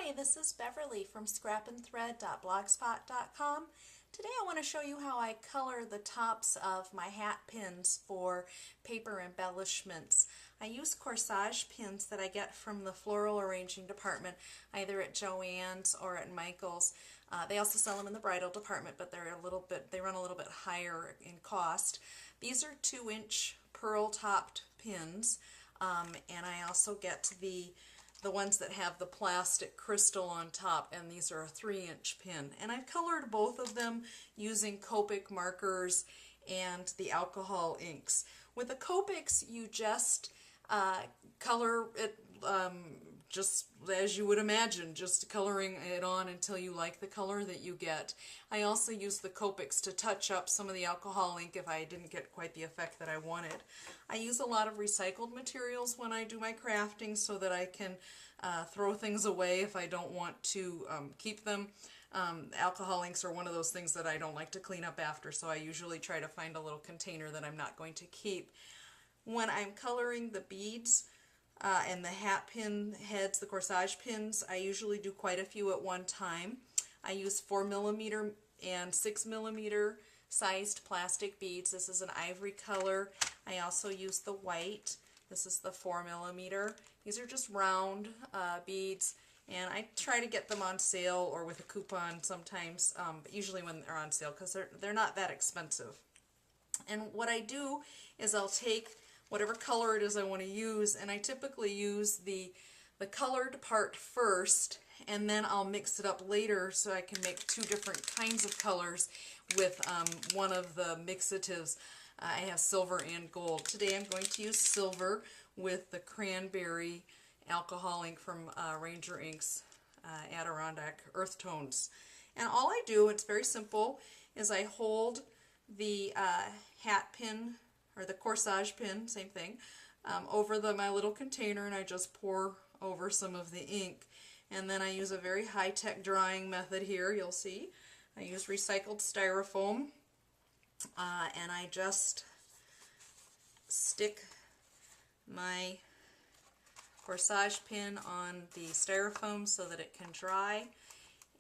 Hi, this is Beverly from scrapandthread.blogspot.com. Today I want to show you how I color the tops of my hat pins for paper embellishments. I use corsage pins that I get from the floral arranging department, either at Joann's or at Michael's. They also sell them in the bridal department, but they run a little bit higher in cost. These are 2-inch pearl topped pins, and I also get the ones that have the plastic crystal on top, and these are a 3-inch pin. And I've colored both of them using Copic markers and the alcohol inks. With the Copics, you just color it just as you would imagine, just coloring it on until you like the color that you get. I also use the Copics to touch up some of the alcohol ink if I didn't get quite the effect that I wanted. I use a lot of recycled materials when I do my crafting so that I can throw things away if I don't want to keep them. Alcohol inks are one of those things that I don't like to clean up after, so I usually try to find a little container that I'm not going to keep. When I'm coloring the beads and the hat pin heads, the corsage pins, I usually do quite a few at one time. I use 4mm and 6mm sized plastic beads. This is an ivory color. I also use the white. This is the 4mm. These are just round beads, and I try to get them on sale or with a coupon sometimes, but usually when they're on sale because they're not that expensive. And what I do is I'll take whatever color it is I want to use, and I typically use the colored part first, and then I'll mix it up later so I can make 2 different kinds of colors with one of the mixatives. I have silver and gold. Today I'm going to use silver with the cranberry alcohol ink from Ranger Inks Adirondack Earth Tones. And all I do, it's very simple, is I hold the hat pin or the corsage pin, same thing, over my little container, and I just pour over some of the ink. And then I use a very high-tech drying method here, you'll see. I use recycled styrofoam, and I just stick my corsage pin on the styrofoam so that it can dry.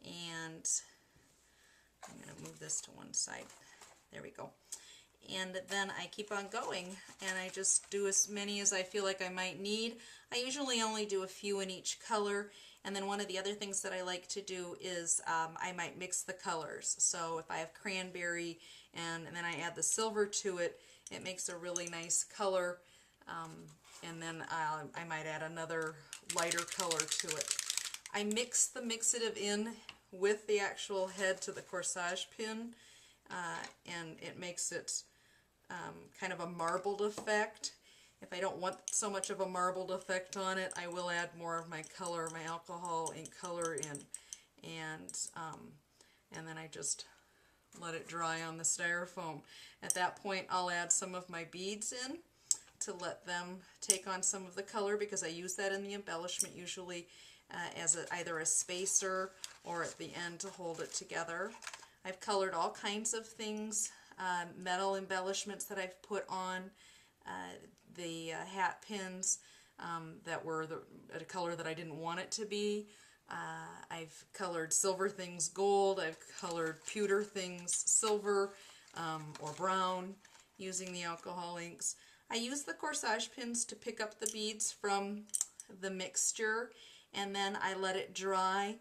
And I'm going to move this to one side. There we go. And then I keep on going, and I just do as many as I feel like I might need. I usually only do a few in each color, and then one of the other things that I like to do is I might mix the colors. So if I have cranberry and then I add the silver to it, it makes a really nice color, and then I might add another lighter color to it. I mix the mixative in with the actual head to the corsage pin, and it makes it kind of a marbled effect. If I don't want so much of a marbled effect on it, I will add more of my color, my alcohol ink color in, and then I just let it dry on the styrofoam. At that point, I'll add some of my beads in to let them take on some of the color, because I use that in the embellishment usually as either a spacer or at the end to hold it together. I've colored all kinds of things, metal embellishments that I've put on the hat pins that were a color that I didn't want it to be. I've colored silver things gold. I've colored pewter things silver or brown using the alcohol inks. I use the corsage pins to pick up the beads from the mixture, and then I let it dry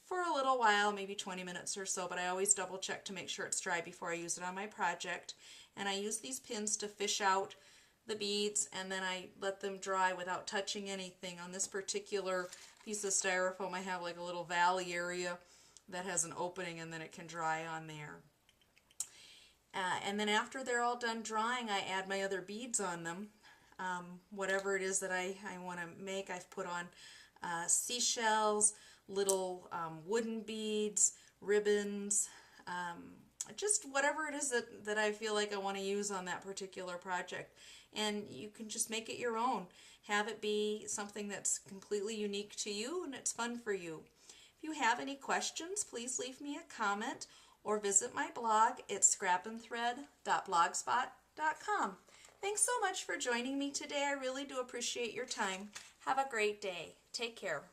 for a little while, maybe 20 minutes or so, but I always double check to make sure it's dry before I use it on my project. And I use these pins to fish out the beads, and then I let them dry without touching anything. On this particular piece of styrofoam, I have like a little valley area that has an opening, and then it can dry on there. And then after they're all done drying, I add my other beads on them. Whatever it is that I want to make, I've put on seashells, little wooden beads, ribbons, just whatever it is that I feel like I want to use on that particular project. And you can just make it your own. Have it be something that's completely unique to you and it's fun for you. If you have any questions, please leave me a comment or visit my blog at scrapandthread.blogspot.com. Thanks so much for joining me today. I really do appreciate your time. Have a great day. Take care.